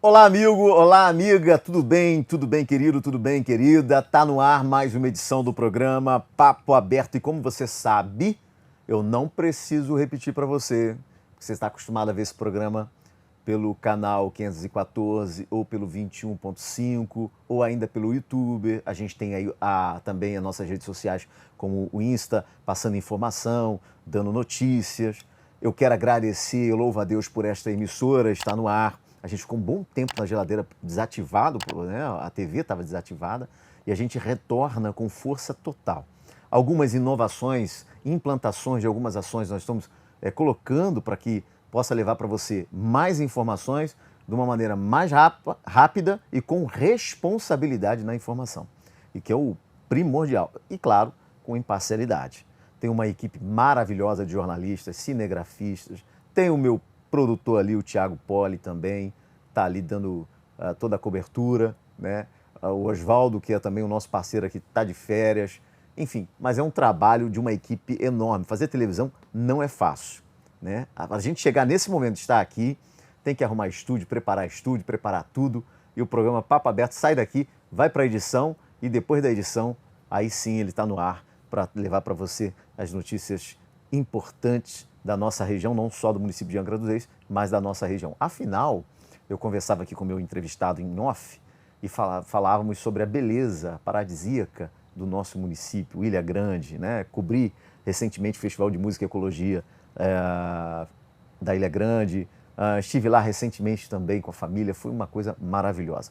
Olá, amigo, olá, amiga, tudo bem, querido, tudo bem, querida? Tá no ar mais uma edição do programa Papo Aberto e como você sabe, eu não preciso repetir para você, você está acostumado a ver esse programa pelo canal 514 ou pelo 21.5 ou ainda pelo YouTube. A gente tem aí também as nossas redes sociais como o Insta, passando informação, dando notícias. Eu quero agradecer, eu louvo a Deus por esta emissora estar no ar. A gente ficou um bom tempo na geladeira desativado, né? A TV estava desativada e a gente retorna com força total. Algumas inovações, implantações de algumas ações nós estamos colocando para que possa levar para você mais informações de uma maneira mais rápida e com responsabilidade na informação, e que é o primordial. E, claro, com imparcialidade. Tem uma equipe maravilhosa de jornalistas, cinegrafistas, tem o meu produtor ali, o Thiago Poli também, está ali dando toda a cobertura, né? O Oswaldo, que é também o nosso parceiro aqui, está de férias. Enfim, mas é um trabalho de uma equipe enorme. Fazer televisão não é fácil, né? A gente chegar nesse momento de estar aqui, tem que arrumar estúdio, preparar tudo, e o programa Papo Aberto sai daqui, vai para a edição, e depois da edição, aí sim ele está no ar para levar para você as notícias importantes da nossa região, não só do município de Angra dos Reis, mas da nossa região. Afinal, eu conversava aqui com o meu entrevistado em off e falávamos sobre a beleza paradisíaca do nosso município, Ilha Grande, né? Cobri recentemente o Festival de Música e Ecologia da Ilha Grande, estive lá recentemente também com a família, foi uma coisa maravilhosa.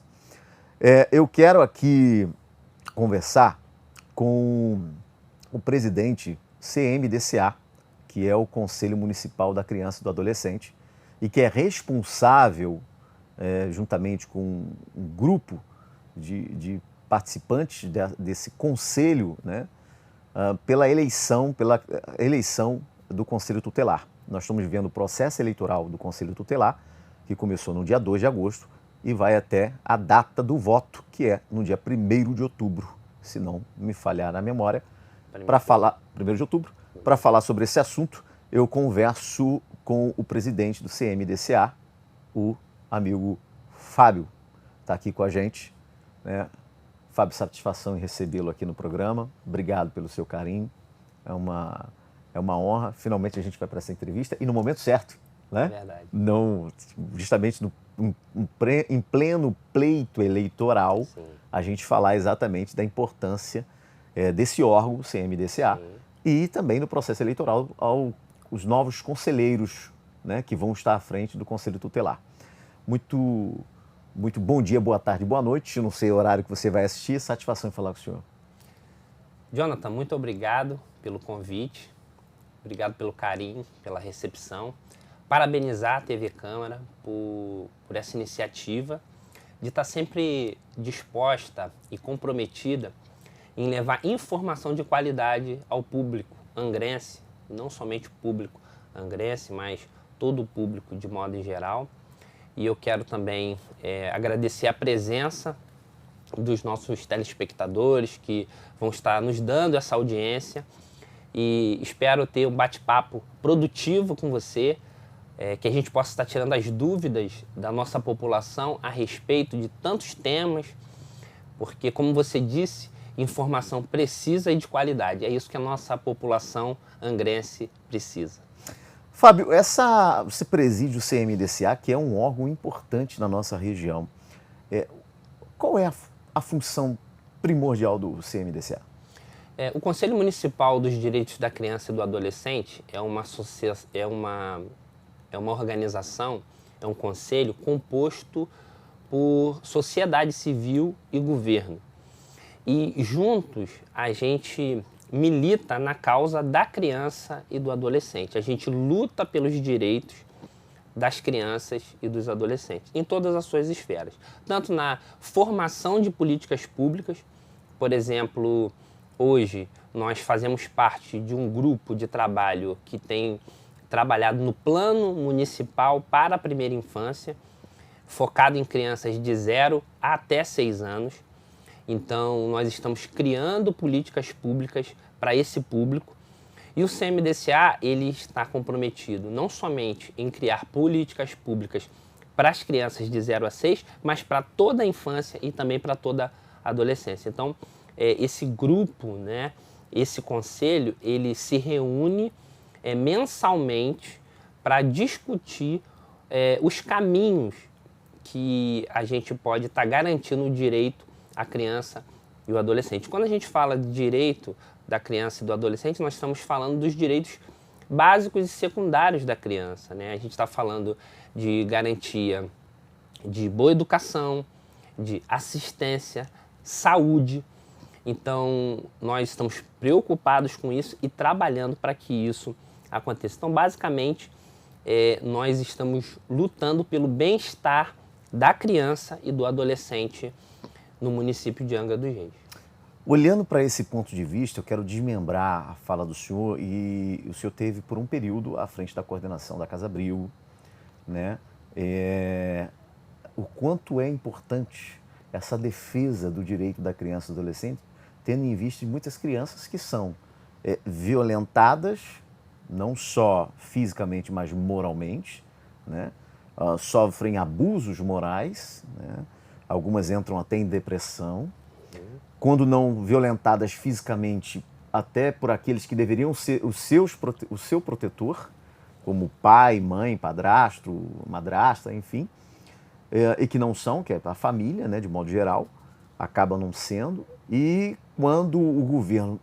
Eu quero aqui conversar com o presidente CMDCA, que é o Conselho Municipal da Criança e do Adolescente, e que é responsável, juntamente com um grupo de participantes desse conselho, né, pela eleição do Conselho Tutelar. Nós estamos vivendo o processo eleitoral do Conselho Tutelar, que começou no dia 2 de agosto e vai até a data do voto, que é no dia 1º de outubro, se não me falhar a memória. Para falar, 1º de outubro, para falar sobre esse assunto, eu converso com o presidente do CMDCA, o amigo Fábio, está aqui com a gente, né? Fábio, satisfação em recebê-lo aqui no programa, obrigado pelo seu carinho, é uma honra, finalmente a gente vai para essa entrevista, e no momento certo, né? Verdade. Não, justamente em pleno pleito eleitoral, sim, a gente falar exatamente da importância desse órgão, CMDCA, sim, e também no processo eleitoral os novos conselheiros, né, que vão estar à frente do Conselho Tutelar. Muito bom dia, boa tarde, boa noite. Eu não sei o horário que você vai assistir. Satisfação em falar com o senhor. Jonathan, muito obrigado pelo convite, obrigado pelo carinho, pela recepção. Parabenizar a TV Câmara por essa iniciativa de estar sempre disposta e comprometida em levar informação de qualidade ao público angrense, não somente o público angrense, mas todo o público de modo em geral. E eu quero também agradecer a presença dos nossos telespectadores que vão estar nos dando essa audiência, e espero ter um bate-papo produtivo com você, que a gente possa estar tirando as dúvidas da nossa população a respeito de tantos temas, porque, como você disse, informação precisa e de qualidade. É isso que a nossa população angrense precisa. Fábio, você preside o CMDCA, que é um órgão importante na nossa região. Qual é a função primordial do CMDCA? O Conselho Municipal dos Direitos da Criança e do Adolescente é uma organização, é um conselho composto por sociedade civil e governo. E juntos a gente milita na causa da criança e do adolescente. A gente luta pelos direitos das crianças e dos adolescentes, em todas as suas esferas. Tanto na formação de políticas públicas, por exemplo, hoje nós fazemos parte de um grupo de trabalho que tem trabalhado no Plano Municipal para a Primeira Infância, focado em crianças de 0 até 6 anos. Então, nós estamos criando políticas públicas para esse público. E o CMDCA, ele está comprometido não somente em criar políticas públicas para as crianças de 0 a 6, mas para toda a infância e também para toda a adolescência. Então, esse grupo, né, esse conselho, ele se reúne mensalmente para discutir os caminhos que a gente pode estar garantindo o direito à criança e o adolescente. Quando a gente fala de direito da criança e do adolescente, nós estamos falando dos direitos básicos e secundários da criança, né? A gente está falando de garantia de boa educação, de assistência, saúde. Então, nós estamos preocupados com isso e trabalhando para que isso aconteça. Então, basicamente, nós estamos lutando pelo bem-estar da criança e do adolescente no município de Angra dos Reis. Olhando para esse ponto de vista, eu quero desmembrar a fala do senhor, e o senhor teve por um período à frente da coordenação da Casa Abrigo, né? O quanto é importante essa defesa do direito da criança e do adolescente, tendo em vista muitas crianças que são violentadas, não só fisicamente, mas moralmente, né? Sofrem abusos morais, né? Algumas entram até em depressão, quando não violentadas fisicamente, até por aqueles que deveriam ser o seu protetor, como pai, mãe, padrasto, madrasta, enfim, e que não são, que é a família, né, de modo geral, acaba não sendo. E quando o governo,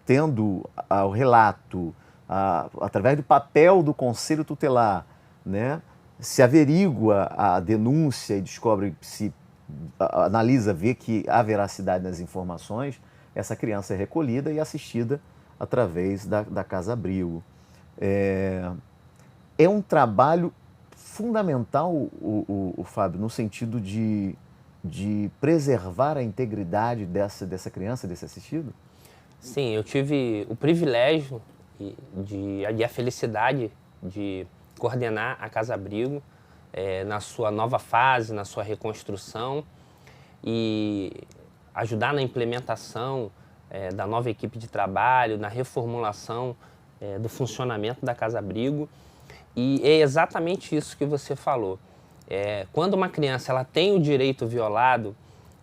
tendo o relato, através do papel do Conselho Tutelar, né, se averigua a denúncia e descobre, se analisa, vê que há veracidade nas informações, essa criança é recolhida e assistida através da Casa Abrigo. É um trabalho fundamental, o Fábio, no sentido de preservar a integridade dessa criança, desse assistido? Sim, eu tive o privilégio e a felicidade de coordenar a Casa Abrigo na sua nova fase, na sua reconstrução, e ajudar na implementação da nova equipe de trabalho, na reformulação do funcionamento da Casa Abrigo. E é exatamente isso que você falou. Quando uma criança ela tem o direito violado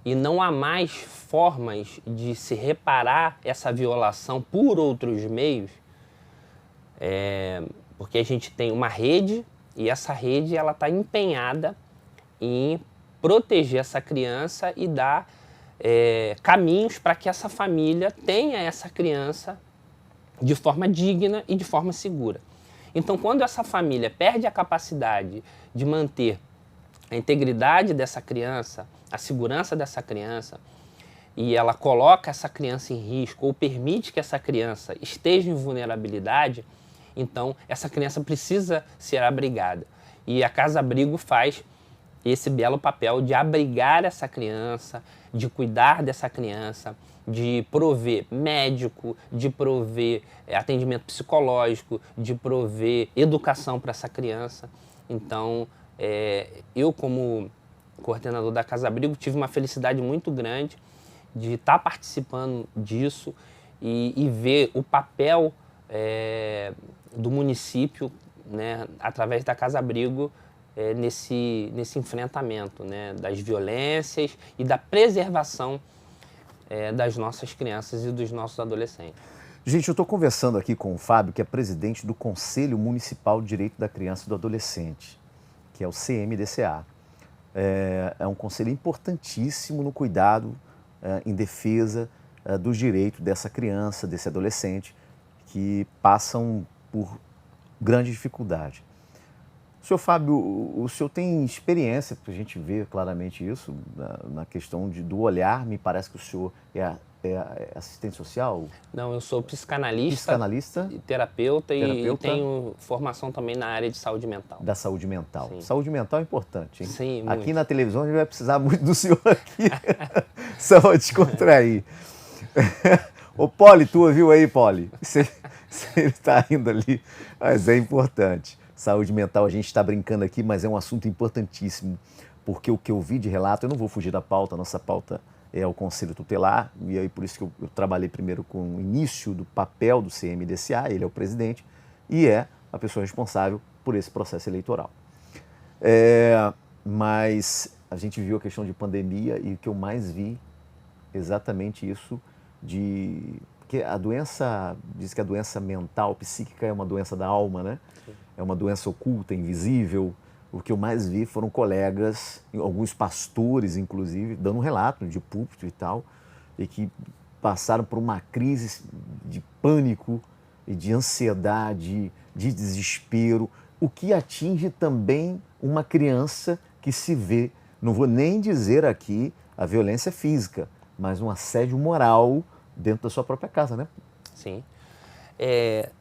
e não há mais formas de se reparar essa violação por outros meios, porque a gente tem uma rede, e essa rede ela está empenhada em proteger essa criança e dar caminhos para que essa família tenha essa criança de forma digna e de forma segura. Então, quando essa família perde a capacidade de manter a integridade dessa criança, a segurança dessa criança, e ela coloca essa criança em risco ou permite que essa criança esteja em vulnerabilidade, então essa criança precisa ser abrigada. E a Casa Abrigo faz esse belo papel de abrigar essa criança, de cuidar dessa criança, de prover médico, de prover atendimento psicológico, de prover educação para essa criança. Então, eu como coordenador da Casa Abrigo tive uma felicidade muito grande de estar participando disso e ver o papel do município, né, através da Casa Abrigo, nesse enfrentamento, né, das violências e da preservação das nossas crianças e dos nossos adolescentes. Gente, eu estou conversando aqui com o Fábio, que é presidente do Conselho Municipal de Direito da Criança e do Adolescente, que é o CMDCA. É um conselho importantíssimo no cuidado, em defesa dos direitos dessa criança, desse adolescente, que passam por grande dificuldade. Senhor Fábio, o senhor tem experiência, porque a gente vê claramente isso, na questão do olhar. Me parece que o senhor é assistente social? Não, eu sou psicanalista, psicanalista e terapeuta e tenho formação também na área de saúde mental. Da saúde mental. Sim. Saúde mental é importante, hein? Sim, muito. Aqui na televisão a gente vai precisar muito do senhor aqui, só para descontrair. Ô, Poli, tu ouviu aí, Poli? Você está indo ali, mas é importante. Saúde mental, a gente está brincando aqui, mas é um assunto importantíssimo, porque o que eu vi de relato, eu não vou fugir da pauta, a nossa pauta é o Conselho Tutelar, e aí por isso que eu trabalhei primeiro com o início do papel do CMDCA, ele é o presidente, e é a pessoa responsável por esse processo eleitoral. Mas a gente viu a questão de pandemia e o que eu mais vi exatamente isso porque a doença, diz que a doença mental, psíquica é uma doença da alma, né? É uma doença oculta, invisível. O que eu mais vi foram colegas, alguns pastores inclusive, dando um relato de púlpito e tal, e que passaram por uma crise de pânico e de ansiedade, de desespero, o que atinge também uma criança que se vê, não vou nem dizer aqui a violência física, mas um assédio moral dentro da sua própria casa, né? Sim.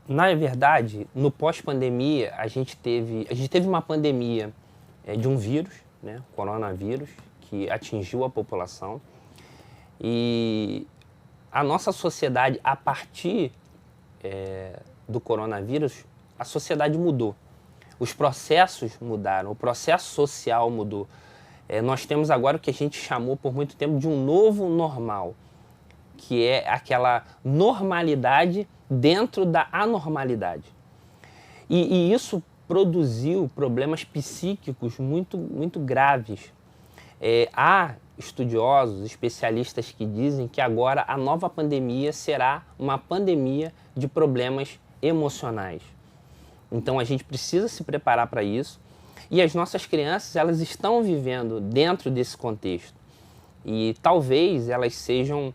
Na verdade, no pós-pandemia, a gente teve uma pandemia de um vírus, né, coronavírus, que atingiu a população. E a nossa sociedade, a partir do coronavírus, a sociedade mudou. Os processos mudaram, o processo social mudou. Nós temos agora o que a gente chamou por muito tempo de um novo normal, que é aquela normalidade dentro da anormalidade. E isso produziu problemas psíquicos muito, muito graves. Há estudiosos, especialistas que dizem que agora a nova pandemia será uma pandemia de problemas emocionais. Então a gente precisa se preparar para isso. E as nossas crianças, elas estão vivendo dentro desse contexto. E talvez elas sejam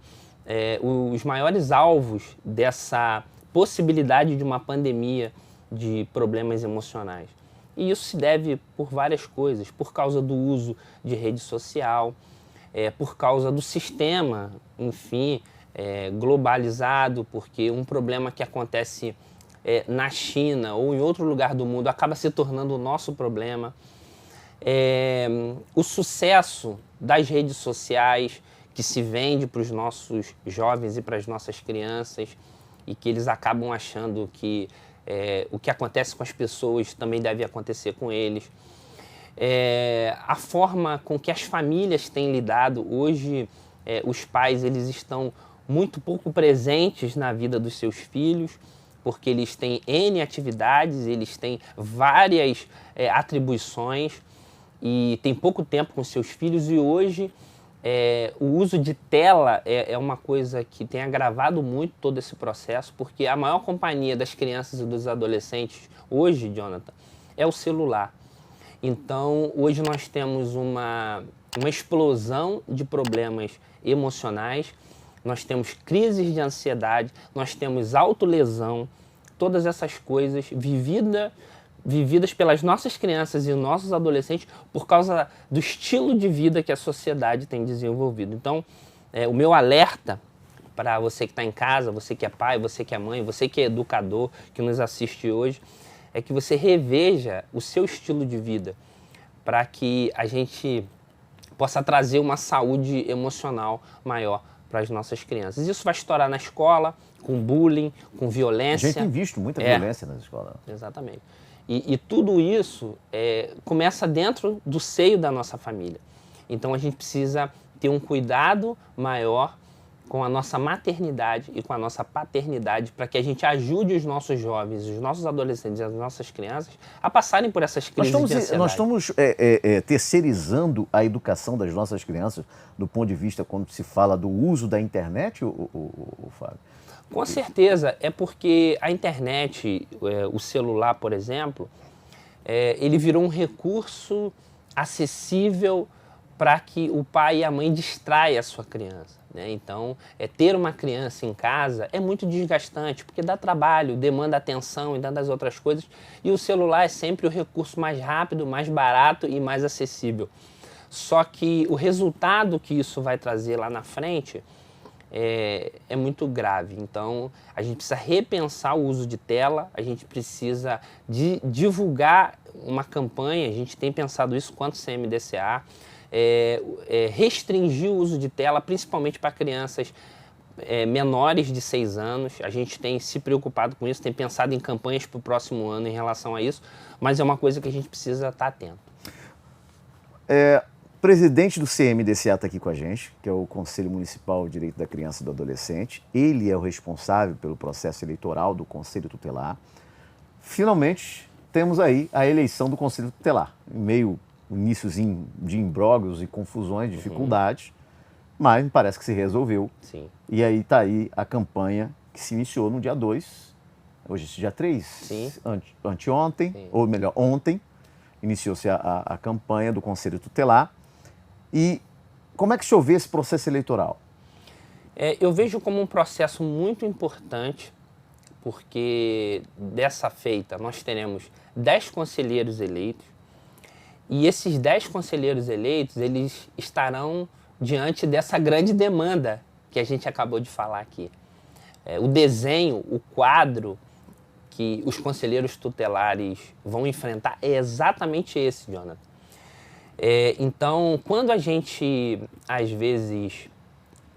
os maiores alvos dessa possibilidade de uma pandemia de problemas emocionais. E isso se deve por várias coisas, por causa do uso de rede social, por causa do sistema, enfim, globalizado, porque um problema que acontece na China ou em outro lugar do mundo acaba se tornando o nosso problema. O sucesso das redes sociais que se vende para os nossos jovens e para as nossas crianças e que eles acabam achando que o que acontece com as pessoas também deve acontecer com eles. A forma com que as famílias têm lidado. Hoje, os pais eles estão muito pouco presentes na vida dos seus filhos, porque eles têm N atividades, eles têm várias atribuições e têm pouco tempo com seus filhos. E hoje o uso de tela é uma coisa que tem agravado muito todo esse processo, porque a maior companhia das crianças e dos adolescentes hoje, Jonathan, é o celular. Então, hoje nós temos uma explosão de problemas emocionais, nós temos crises de ansiedade, nós temos autolesão, todas essas coisas vividas pelas nossas crianças e nossos adolescentes por causa do estilo de vida que a sociedade tem desenvolvido. Então, o meu alerta para você que está em casa, você que é pai, você que é mãe, você que é educador, que nos assiste hoje, é que você reveja o seu estilo de vida para que a gente possa trazer uma saúde emocional maior para as nossas crianças. Isso vai estourar na escola, com bullying, com violência. A gente tem visto muita violência nas escolas. Exatamente. E tudo isso começa dentro do seio da nossa família. Então a gente precisa ter um cuidado maior com a nossa maternidade e com a nossa paternidade para que a gente ajude os nossos jovens, os nossos adolescentes e as nossas crianças a passarem por essas crises de ansiedade. Nós estamos terceirizando a educação das nossas crianças do ponto de vista quando se fala do uso da internet, o Fábio? Com certeza, é porque a internet, o celular, por exemplo, ele virou um recurso acessível para que o pai e a mãe distraia a sua criança, né? Então, ter uma criança em casa é muito desgastante, porque dá trabalho, demanda atenção e tantas outras coisas, e o celular é sempre o recurso mais rápido, mais barato e mais acessível. Só que o resultado que isso vai trazer lá na frente é muito grave. Então, a gente precisa repensar o uso de tela, a gente precisa divulgar uma campanha, a gente tem pensado isso quanto CMDCA, restringir o uso de tela, principalmente para crianças menores de 6 anos. A gente tem se preocupado com isso, tem pensado em campanhas para o próximo ano em relação a isso, mas é uma coisa que a gente precisa estar atento. O presidente do CMDCA está aqui com a gente, que é o Conselho Municipal de Direito da Criança e do Adolescente. Ele é o responsável pelo processo eleitoral do Conselho Tutelar. Finalmente, temos aí a eleição do Conselho Tutelar, em meio iníciozinho de imbróglios e confusões, dificuldades, mas me parece que se resolveu. Sim. E aí está aí a campanha que se iniciou no dia 2, hoje é dia 3, Sim. Anteontem, Sim. ou melhor, ontem, iniciou-se a campanha do Conselho Tutelar. E como é que o senhor vê esse processo eleitoral? Eu vejo como um processo muito importante, porque dessa feita nós teremos 10 conselheiros eleitos, e esses 10 conselheiros eleitos, eles estarão diante dessa grande demanda que a gente acabou de falar aqui. O desenho, o quadro que os conselheiros tutelares vão enfrentar é exatamente esse, Jonathan. Então, quando a gente, às vezes,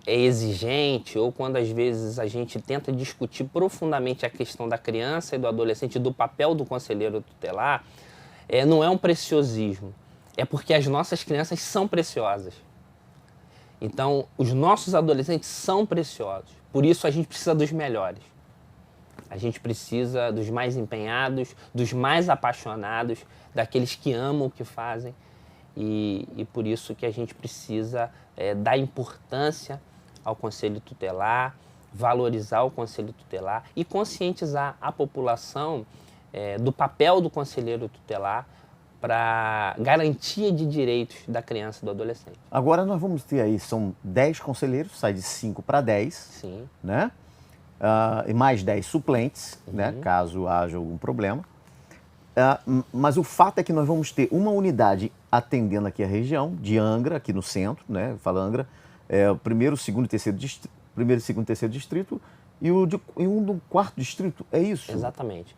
é exigente, ou quando às vezes a gente tenta discutir profundamente a questão da criança e do adolescente, do papel do conselheiro tutelar, não é um preciosismo, é porque as nossas crianças são preciosas. Então, os nossos adolescentes são preciosos, por isso a gente precisa dos melhores. A gente precisa dos mais empenhados, dos mais apaixonados, daqueles que amam o que fazem, e por isso que a gente precisa dar importância ao Conselho Tutelar, valorizar o Conselho Tutelar e conscientizar a população do papel do conselheiro tutelar para garantia de direitos da criança e do adolescente. Agora nós vamos ter aí, são 10 conselheiros, sai de 5 para 10, Sim. né? E mais 10 suplentes, né? Caso haja algum problema. Mas o fato é que nós vamos ter uma unidade atendendo aqui a região, de Angra, aqui no centro, né? Fala Angra, o primeiro, segundo e terceiro distrito, e um do quarto distrito, é isso? Exatamente.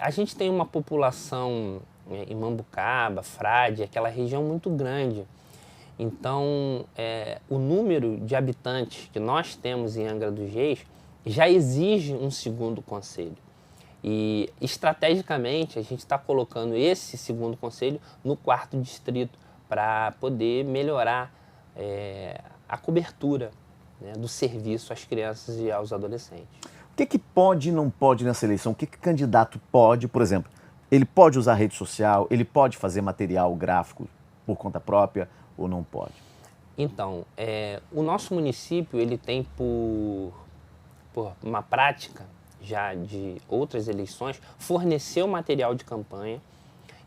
A gente tem uma população em Mambucaba, Frade, aquela região muito grande. Então, o número de habitantes que nós temos em Angra dos Reis já exige um segundo conselho. E, estrategicamente, a gente está colocando esse segundo conselho no quarto distrito para poder melhorar a cobertura, né, do serviço às crianças e aos adolescentes. O que pode e não pode nessa eleição? O que candidato pode, por exemplo, ele pode usar rede social, ele pode fazer material gráfico por conta própria ou não pode? Então, o nosso município ele tem por uma prática já de outras eleições, forneceu material de campanha.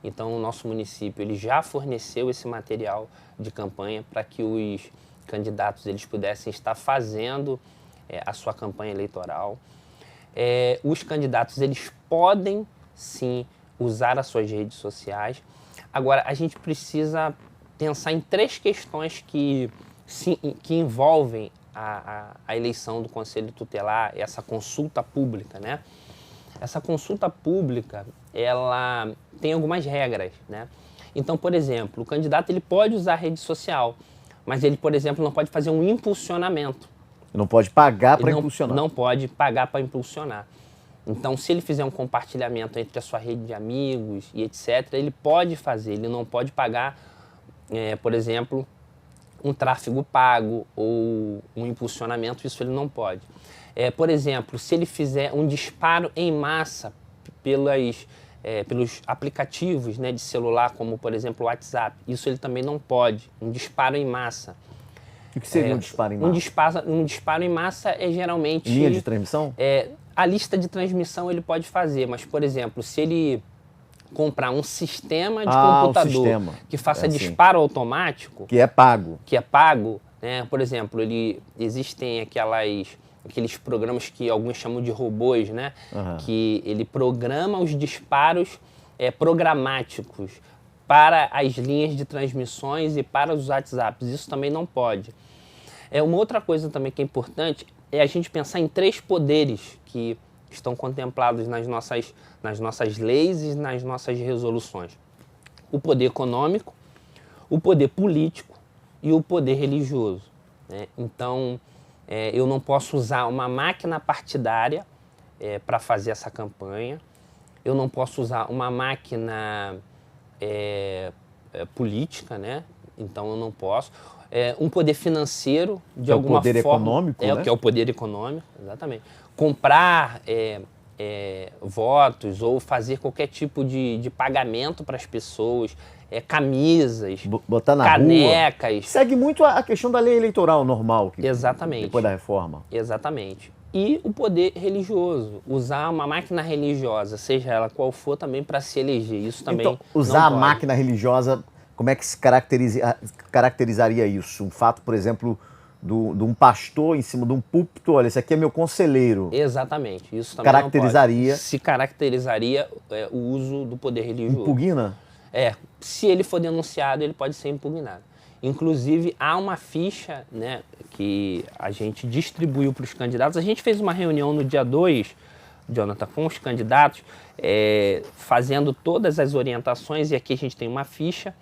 Então, o nosso município ele já forneceu esse material de campanha para que os candidatos eles pudessem estar fazendo a sua campanha eleitoral. Os candidatos eles podem, sim, usar as suas redes sociais. Agora, a gente precisa pensar em 3 questões que envolvem a eleição do Conselho Tutelar, essa consulta pública, né? Essa consulta pública, ela tem algumas regras, né? Então, por exemplo, o candidato ele pode usar a rede social, mas ele, por exemplo, não pode fazer um impulsionamento. Não pode pagar para impulsionar. Não pode pagar para impulsionar. Então, se ele fizer um compartilhamento entre a sua rede de amigos e etc., ele pode fazer, ele não pode pagar, por exemplo, um tráfego pago ou um impulsionamento, isso ele não pode. Por exemplo, se ele fizer um disparo em massa pelos aplicativos, né, de celular, como por exemplo o WhatsApp, isso ele também não pode, um disparo em massa. O que seria um disparo em massa? Um disparo em massa é geralmente... Linha de transmissão? A lista de transmissão ele pode fazer, mas, por exemplo, se ele comprar um sistema de computador que faça disparo automático... Que é pago. Né? Por exemplo, existem aqueles programas que alguns chamam de robôs, né? Que ele programa os disparos programáticos para as linhas de transmissões e para os WhatsApps. Isso também não pode. Uma outra coisa também que é importante é a gente pensar em 3 poderes que estão contemplados nas nossas leis e nas nossas resoluções. O poder econômico, o poder político e o poder religioso, né? Então, eu não posso usar uma máquina partidária para fazer essa campanha, eu não posso usar uma máquina política, né? Então eu não posso. Um poder financeiro, de alguma forma. É o poder econômico, né? Que é o poder econômico, exatamente. Comprar votos ou fazer qualquer tipo de pagamento para as pessoas, camisas, Botar na canecas. rua. Segue muito a questão da lei eleitoral normal. Exatamente. Depois da reforma. Exatamente. E o poder religioso. Usar uma máquina religiosa, seja ela qual for, também para se eleger. Isso também Então, usar a não pode. máquina religiosa, como é que se caracterizaria isso? Um fato, por exemplo, de um pastor em cima de um púlpito, olha, esse aqui é meu conselheiro. Exatamente. Isso também Caracterizaria. não pode. Se caracterizaria o uso do poder religioso. Impugna? Se ele for denunciado, ele pode ser impugnado. Inclusive, há uma ficha, né, que a gente distribuiu para os candidatos. A gente fez uma reunião no dia 2, Jonathan, com os candidatos, fazendo todas as orientações, e aqui a gente tem uma ficha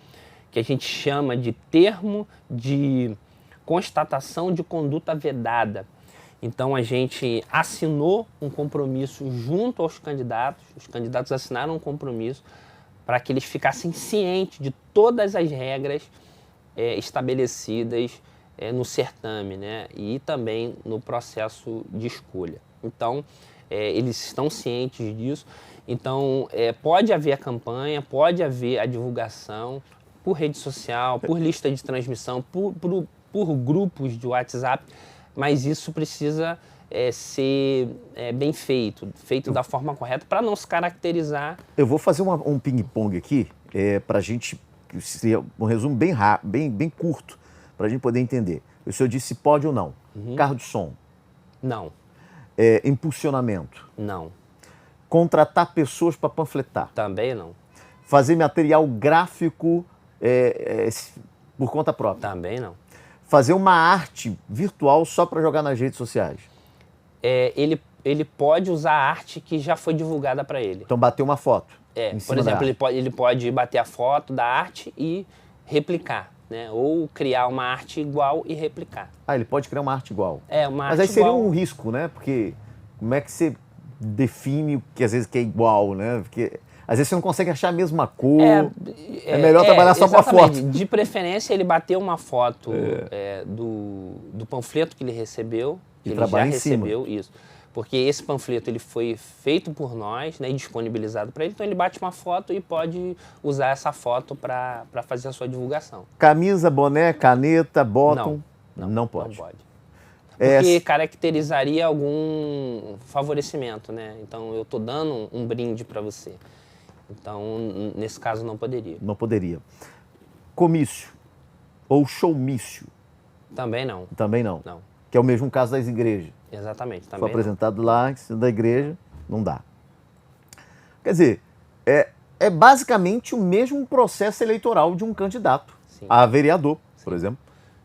que a gente chama de termo de constatação de conduta vedada. Então, a gente assinou um compromisso junto aos candidatos, os candidatos assinaram um compromisso para que eles ficassem cientes de todas as regras estabelecidas no certame, né? E também no processo de escolha. Então, eles estão cientes disso. Então, pode haver a campanha, pode haver a divulgação por rede social, por lista de transmissão, por grupos de WhatsApp, mas isso precisa ser bem feito da forma correta, para não se caracterizar. Eu vou fazer um ping-pong aqui, para a gente, seria um resumo bem rápido, bem curto, para a gente poder entender. O senhor disse pode ou não. Carro de som? Não. Impulsionamento? Não. Contratar pessoas para panfletar? Também não. Fazer material gráfico por conta própria? Também não. Fazer uma arte virtual só para jogar nas redes sociais? Ele pode usar a arte que já foi divulgada para ele. Então, bater uma foto. Por exemplo, ele pode bater a foto da arte e replicar, né? Ou criar uma arte igual e replicar. Ele pode criar uma arte igual. Uma Mas arte aí seria igual. um risco, né? Porque como é que você define o que às vezes que é igual, né? Porque às vezes você não consegue achar a mesma cor. É melhor trabalhar só com a foto. De preferência, ele bateu uma foto do panfleto que ele recebeu. Que ele já recebeu, isso. Porque esse panfleto ele foi feito por nós, né, e disponibilizado para ele, então ele bate uma foto e pode usar essa foto para fazer a sua divulgação. Camisa, boné, caneta, bottom? Não pode. Não pode. Porque caracterizaria algum favorecimento, né? Então eu estou dando um brinde para você. Então, nesse caso, não poderia. Não poderia. Comício ou showmício? Também não. Também não. Não. Que é o mesmo caso das igrejas. Exatamente. Também foi apresentado lá, em cima da igreja, não dá. Quer dizer, é basicamente o mesmo processo eleitoral de um candidato a vereador, por exemplo,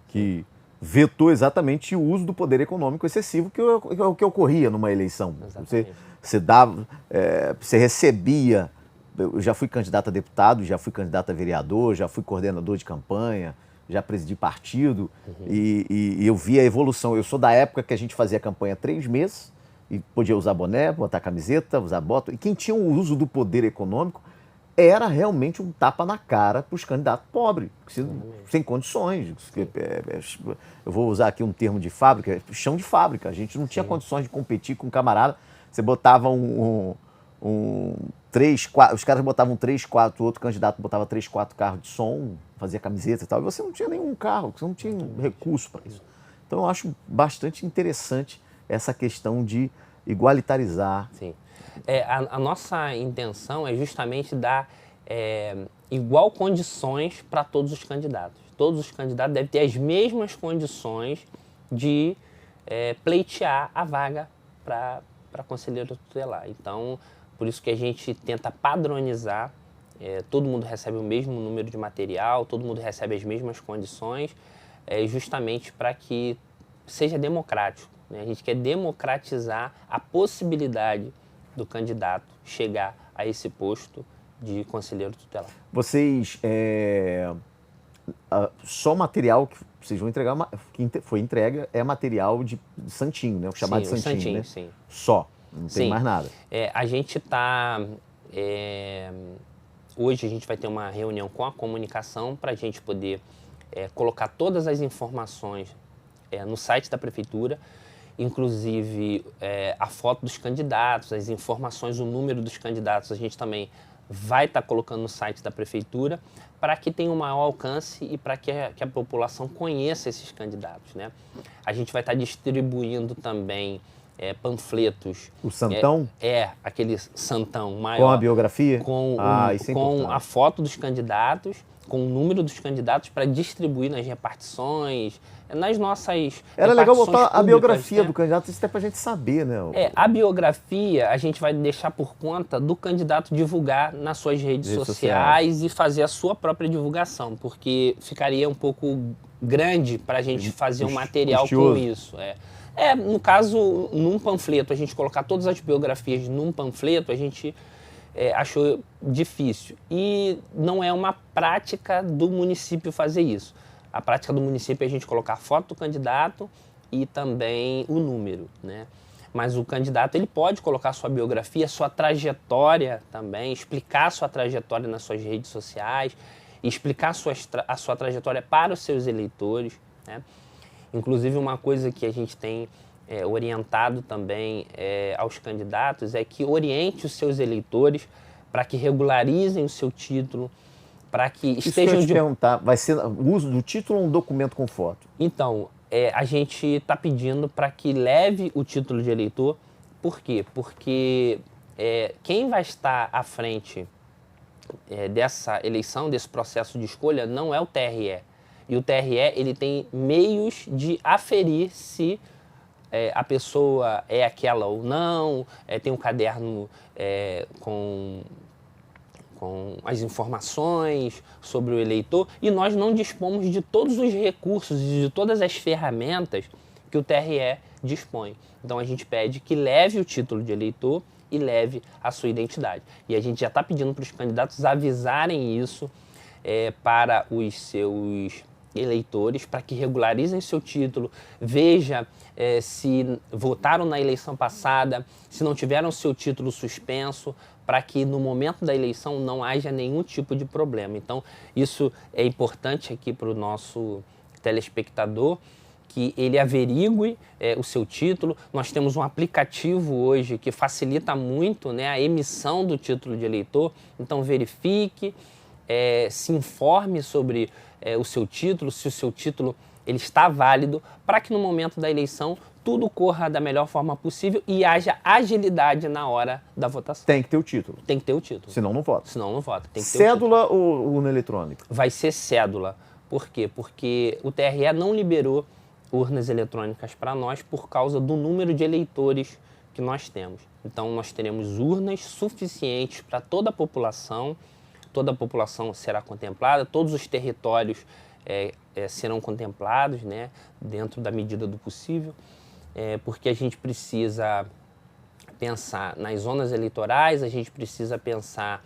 que vetou exatamente o uso do poder econômico excessivo que ocorria numa eleição. Você recebia. Eu já fui candidato a deputado, já fui candidato a vereador, já fui coordenador de campanha, já presidi partido e eu vi a evolução. Eu sou da época que a gente fazia campanha 3 meses e podia usar boné, botar camiseta, usar bota. E quem tinha o uso do poder econômico era realmente um tapa na cara para os candidatos pobres, sem condições. Eu vou usar aqui um termo de fábrica, chão de fábrica. A gente não tinha condições de competir com um camarada. Você botava 3, 4, os caras botavam 3, 4, o outro candidato botava 3, 4 carros de som, fazia camiseta e tal, e você não tinha nenhum carro, você não tinha recurso para isso. Então eu acho bastante interessante essa questão de igualitarizar. Sim. A nossa intenção é justamente dar igual condições para todos os candidatos. Todos os candidatos devem ter as mesmas condições de pleitear a vaga para conselheiro tutelar. Então, por isso que a gente tenta padronizar, todo mundo recebe o mesmo número de material, todo mundo recebe as mesmas condições, justamente para que seja democrático, né? A gente quer democratizar a possibilidade do candidato chegar a esse posto de conselheiro tutelar. Vocês, só o material que vocês vão entregar, que foi entregue, é material de santinho, né? O chamado sim, santinho, né? Sim. Só, não tem mais nada. A gente está... hoje a gente vai ter uma reunião com a comunicação para a gente poder colocar todas as informações no site da prefeitura inclusive a foto dos candidatos, as informações, o número dos candidatos, a gente também vai estar colocando no site da Prefeitura para que tenha um maior alcance e para que a população conheça esses candidatos, né? A gente vai estar distribuindo também panfletos. O Santão? Aquele Santão maior. Com a biografia? Com a foto dos candidatos, com o número dos candidatos para distribuir nas repartições, nas nossas Era legal botar públicas, a biografia, né, do candidato, isso até pra gente saber, né? A biografia a gente vai deixar por conta do candidato divulgar nas suas redes sociais e fazer a sua própria divulgação, porque ficaria um pouco grande para a gente fazer um material com isso. No caso, num panfleto, a gente colocar todas as biografias num panfleto, a gente achou difícil. E não é uma prática do município fazer isso. A prática do município é a gente colocar a foto do candidato e também o número, né? Mas o candidato ele pode colocar a sua biografia, a sua trajetória também, explicar a sua trajetória nas suas redes sociais, explicar a sua trajetória para os seus eleitores, né? Inclusive, uma coisa que a gente tem orientado também aos candidatos é que oriente os seus eleitores para que regularizem o seu título, para que estejam... Isso que eu ia te perguntar, vai ser o uso do título ou um documento com foto? Então, a gente está pedindo para que leve o título de eleitor. Por quê? Porque quem vai estar à frente dessa eleição, desse processo de escolha, não é o TRE. E o TRE ele tem meios de aferir se a pessoa é aquela ou não, tem um caderno com as informações sobre o eleitor, e nós não dispomos de todos os recursos e de todas as ferramentas que o TRE dispõe. Então a gente pede que leve o título de eleitor e leve a sua identidade. E a gente já está pedindo para os candidatos avisarem isso para os seus eleitores, para que regularizem seu título, veja se votaram na eleição passada, se não tiveram seu título suspenso, para que no momento da eleição não haja nenhum tipo de problema. Então, isso é importante aqui para o nosso telespectador, que ele averigue o seu título. Nós temos um aplicativo hoje que facilita muito, né, a emissão do título de eleitor. Então, verifique, se informe sobre o seu título, se o seu título ele está válido, para que no momento da eleição tudo corra da melhor forma possível e haja agilidade na hora da votação. Tem que ter o título. Tem que ter o título. Senão não vota. Senão não vota. Tem que ter cédula ou urna eletrônica? Vai ser cédula. Por quê? Porque o TRE não liberou urnas eletrônicas para nós por causa do número de eleitores que nós temos. Então nós teremos urnas suficientes para toda a população será contemplada, todos os territórios serão contemplados, né, dentro da medida do possível, porque a gente precisa pensar nas zonas eleitorais, a gente precisa pensar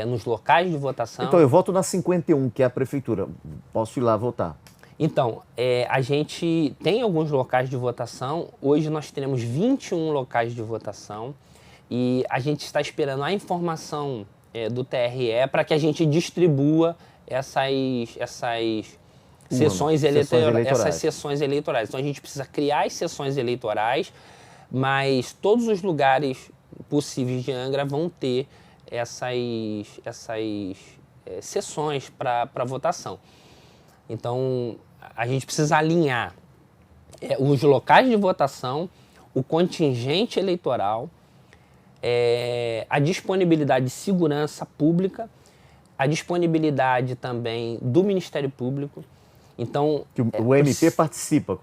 nos locais de votação. Então, eu voto na 51, que é a prefeitura. Posso ir lá votar? Então, a gente tem alguns locais de votação. Hoje nós teremos 21 locais de votação e a gente está esperando a informação do TRE para que a gente distribua essas sessões eleitorais. Então a gente precisa criar as sessões eleitorais, mas todos os lugares possíveis de Angra vão ter essas sessões para votação. Então a gente precisa alinhar os locais de votação, o contingente eleitoral, a disponibilidade de segurança pública, a disponibilidade também do Ministério Público. Então, o MP participa?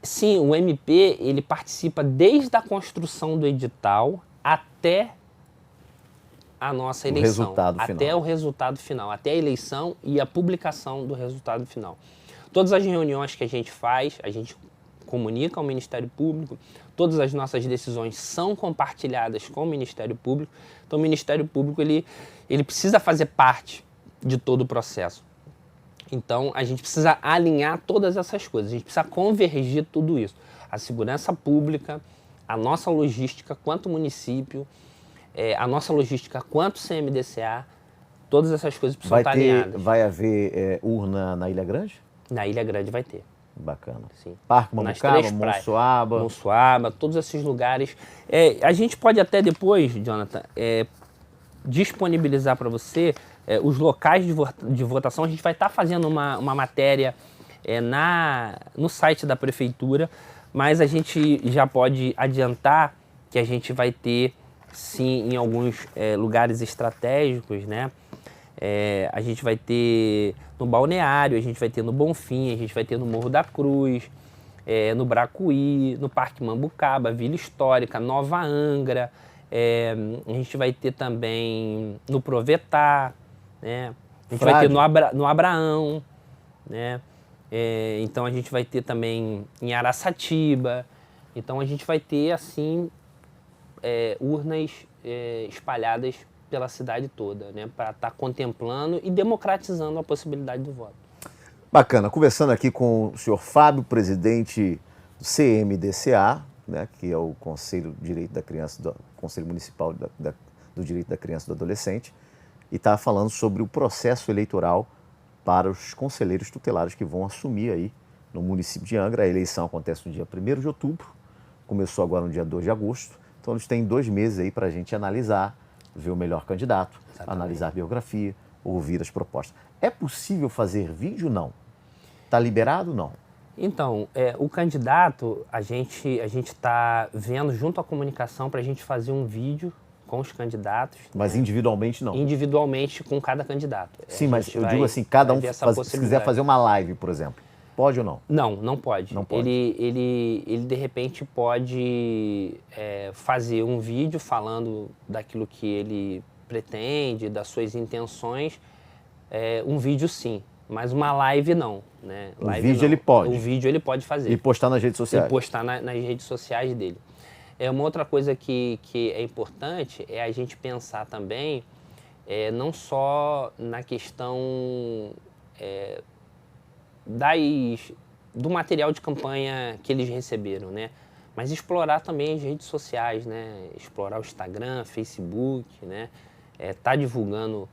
Sim, o MP ele participa desde a construção do edital até a nossa eleição. Até o resultado final, até a eleição e a publicação do resultado final. Todas as reuniões que a gente faz, a gente comunica ao Ministério Público, todas as nossas decisões são compartilhadas com o Ministério Público. Então, o Ministério Público ele precisa fazer parte de todo o processo. Então, a gente precisa alinhar todas essas coisas, a gente precisa convergir tudo isso. A segurança pública, a nossa logística quanto município, a nossa logística quanto CMDCA, todas essas coisas precisam estar alinhadas. Vai haver urna na Ilha Grande? Na Ilha Grande vai ter. Bacana. Sim. Parque Nas Mambucaba, três praias. Monsuaba. Monsuaba, todos esses lugares. A gente pode até depois, Jonathan, disponibilizar para você os locais de votação. A gente vai estar fazendo uma matéria no site da prefeitura, mas a gente já pode adiantar que a gente vai ter, sim, em alguns lugares estratégicos, né? A gente vai ter no Balneário, a gente vai ter no Bonfim, a gente vai ter no Morro da Cruz, no Bracuí, no Parque Mambucaba, Vila Histórica, Nova Angra, a gente vai ter também no Provetá, né? A gente vai ter no Abraão, né? Então a gente vai ter também em Araçatiba. Então a gente vai ter assim urnas espalhadas pela cidade toda, né? Para estar contemplando e democratizando a possibilidade do voto. Bacana. Conversando aqui com o senhor Fábio, presidente do CMDCA, né, que é o Conselho de Direito da Criança, Conselho Municipal do Direito da Criança e do Adolescente, e está falando sobre o processo eleitoral para os conselheiros tutelares que vão assumir aí no município de Angra. A eleição acontece no dia 1º de outubro, começou agora no dia 2 de agosto, então eles têm 2 meses aí para a gente analisar, ver o melhor candidato, analisar a biografia, ouvir as propostas. É possível fazer vídeo? Não. Está liberado? Não. Então, o candidato, a gente está vendo junto à comunicação para a gente fazer um vídeo com os candidatos. Mas individualmente não? Individualmente com cada candidato. Sim, mas eu digo assim, cada um, se quiser fazer uma live, por exemplo, pode ou não? Não, não pode. Não pode. Ele de repente pode fazer um vídeo falando daquilo que ele pretende, das suas intenções, um vídeo sim, mas uma live não. Né? Live vídeo não. ele pode? O vídeo ele pode fazer. E postar nas redes sociais? E postar nas redes sociais dele. Uma outra coisa que é importante é a gente pensar também, não só na questão do material de campanha que eles receberam, né? Mas explorar também as redes sociais, né? Explorar o Instagram, Facebook, né? Tá divulgando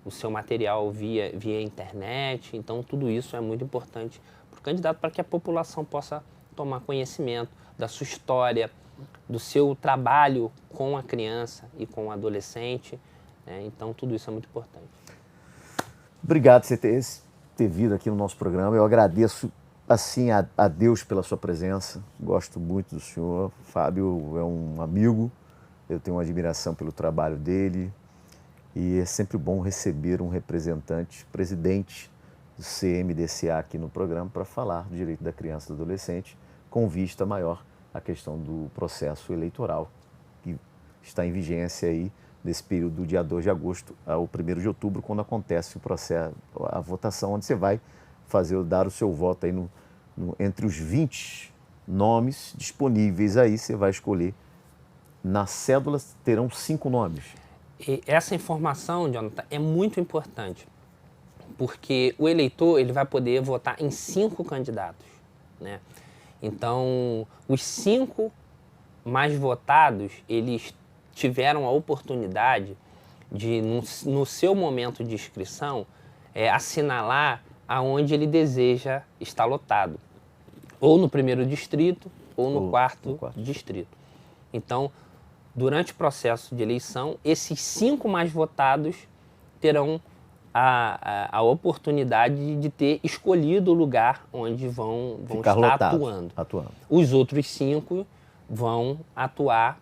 o seu material via internet. Então, tudo isso é muito importante para o candidato, para que a população possa tomar conhecimento da sua história, do seu trabalho com a criança e com o adolescente. Né? Então, tudo isso é muito importante. Obrigado por você ter vindo aqui no nosso programa. Eu agradeço assim a Deus pela sua presença. Gosto muito do senhor. Fábio é um amigo. Eu tenho uma admiração pelo trabalho dele. E é sempre bom receber um representante, presidente do CMDCA aqui no programa para falar do direito da criança e do adolescente, com vista maior à questão do processo eleitoral que está em vigência aí nesse período do dia 2 de agosto ao 1º de outubro, quando acontece o processo, a votação, onde você vai dar o seu voto aí entre os 20 nomes disponíveis aí, você vai escolher. Nas cédulas terão 5 nomes. E essa informação, Jonathan, é muito importante, porque o eleitor ele vai poder votar em 5 candidatos, né? Então, os 5 mais votados, eles tiveram a oportunidade de, no seu momento de inscrição, assinalar aonde ele deseja estar lotado, ou no 1º distrito, ou no 4º distrito. Então, durante o processo de eleição, esses 5 mais votados terão a oportunidade de ter escolhido o lugar onde vão estar atuando. Os outros 5 vão atuar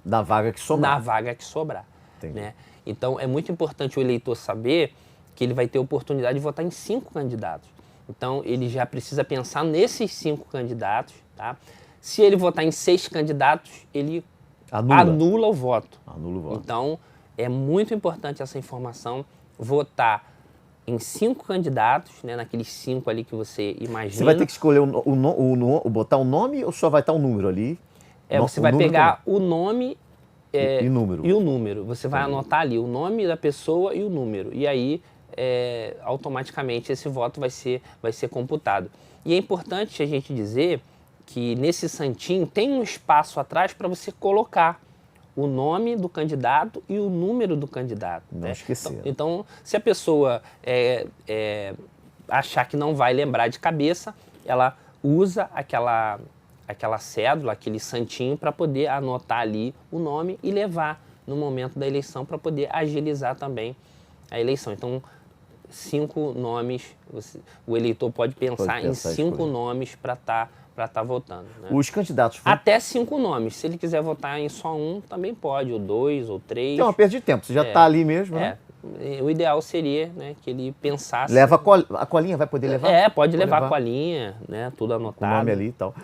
na vaga que sobrar. Né? Então, é muito importante o eleitor saber que ele vai ter a oportunidade de votar em 5 candidatos. Então, ele já precisa pensar nesses 5 candidatos. Tá? Se ele votar em 6 candidatos, ele anula o voto. Então, é muito importante essa informação, votar em 5 candidatos, né, naqueles 5 ali que você imagina. Você vai ter que escolher botar o nome ou só vai estar o número ali? Você vai pegar o nome e o número. Você vai anotar ali o nome da pessoa e o número. E aí, automaticamente, esse voto vai ser computado. E é importante a gente dizer que nesse santinho tem um espaço atrás para você colocar o nome do candidato e o número do candidato. Não esquecer. Então, se a pessoa achar que não vai lembrar de cabeça, ela usa aquela cédula, aquele santinho, para poder anotar ali o nome e levar no momento da eleição para poder agilizar também a eleição. Então, 5 nomes, o eleitor pode pensar em 5 nomes para estar votando. Né? Os candidatos... Até 5 nomes. Se ele quiser votar em só um, também pode, ou 2, ou 3. É uma perda de tempo, você já está ali mesmo, né? O ideal seria, né, que ele pensasse... Leva a colinha, vai poder levar? Pode levar a colinha, né, tudo anotado. O nome ali e tal.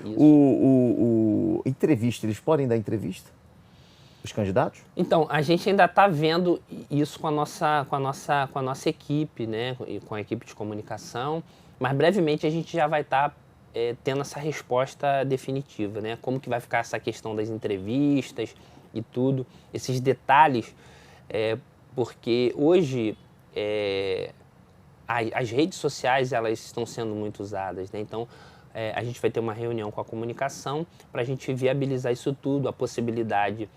Entrevista, eles podem dar entrevista? Os candidatos? Então, a gente ainda está vendo isso com a nossa equipe, né, com a equipe de comunicação, mas brevemente a gente já vai estar tendo essa resposta definitiva, né, como que vai ficar essa questão das entrevistas e tudo, esses detalhes, porque hoje as redes sociais elas estão sendo muito usadas, né, então a gente vai ter uma reunião com a comunicação para a gente viabilizar isso tudo, a possibilidade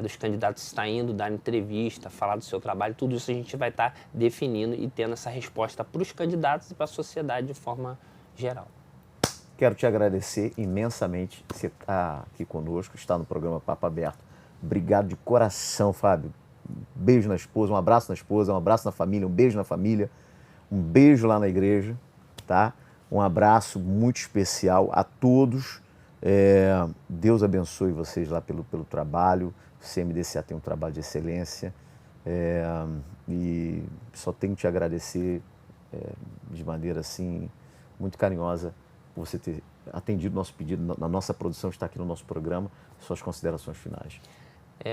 dos candidatos estar indo, dar entrevista, falar do seu trabalho, tudo isso a gente vai estar definindo e tendo essa resposta para os candidatos e para a sociedade de forma geral. Quero te agradecer imensamente você estar aqui conosco, estar no programa Papo Aberto. Obrigado de coração, Fábio. Um beijo na esposa, um abraço na esposa, um abraço na família, um beijo na família, um beijo lá na igreja, tá? Um abraço muito especial a todos. Deus abençoe vocês lá pelo trabalho. O CMDCA tem um trabalho de excelência e só tenho que te agradecer de maneira assim muito carinhosa por você ter atendido o nosso pedido, na nossa produção, está aqui no nosso programa. Suas considerações finais.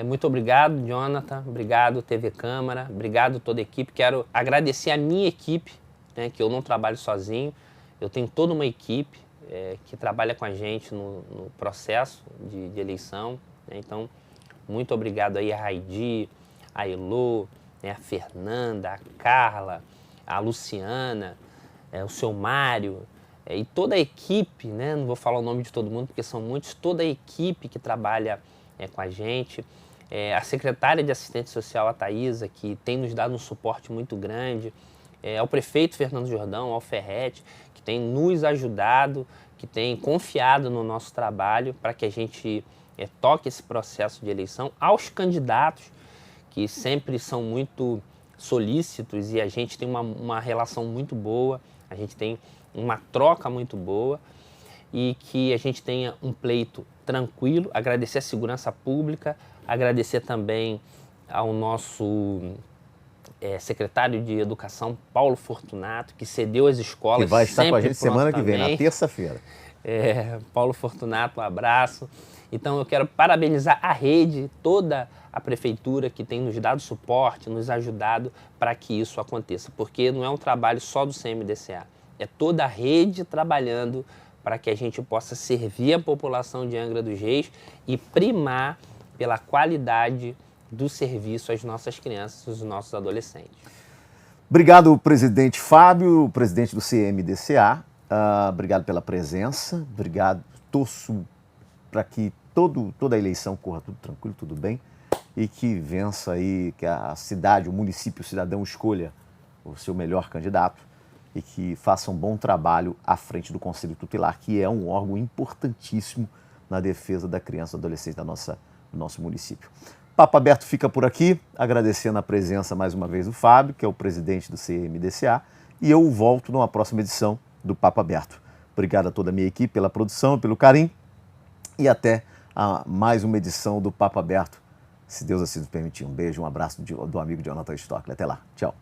Muito obrigado, Jonathan, obrigado TV Câmara, obrigado toda a equipe. Quero agradecer a minha equipe, né, que eu não trabalho sozinho, eu tenho toda uma equipe que trabalha com a gente no processo de eleição, né? Então, muito obrigado aí a Raidi, a Elô, né, a Fernanda, a Carla, a Luciana, o seu Mário e toda a equipe, né? Não vou falar o nome de todo mundo porque são muitos, toda a equipe que trabalha com a gente, a secretária de assistência social, a Thaisa, que tem nos dado um suporte muito grande, ao prefeito Fernando Jordão, ao Ferretti, que tem nos ajudado, que tem confiado no nosso trabalho para que a gente toque esse processo de eleição, aos candidatos, que sempre são muito solícitos e a gente tem uma relação muito boa, a gente tem uma troca muito boa e que a gente tenha um pleito tranquilo, agradecer a segurança pública, agradecer também ao nosso secretário de Educação, Paulo Fortunato, que cedeu as escolas. Que vai estar com a gente semana que também. vem, na terça-feira. Paulo Fortunato, um abraço. Então eu quero parabenizar a rede, toda a prefeitura que tem nos dado suporte, nos ajudado para que isso aconteça, porque não é um trabalho só do CMDCA, é toda a rede trabalhando para que a gente possa servir a população de Angra dos Reis e primar pela qualidade do serviço às nossas crianças e aos nossos adolescentes. Obrigado, presidente Fábio, presidente do CMDCA. Obrigado pela presença. Obrigado. Torço para que toda a eleição corra tudo tranquilo, tudo bem, e que vença aí, que a cidade, o município, o cidadão escolha o seu melhor candidato e que faça um bom trabalho à frente do Conselho Tutelar, que é um órgão importantíssimo na defesa da criança e do adolescente do nosso município. Papo Aberto fica por aqui, agradecendo a presença mais uma vez do Fábio, que é o presidente do CMDCA, e eu volto numa próxima edição do Papo Aberto. Obrigado a toda a minha equipe pela produção, pelo carinho, e até mais uma edição do Papo Aberto, se Deus assim nos permitir. Um beijo, um abraço do amigo Jonathan Stockler. Até lá, tchau.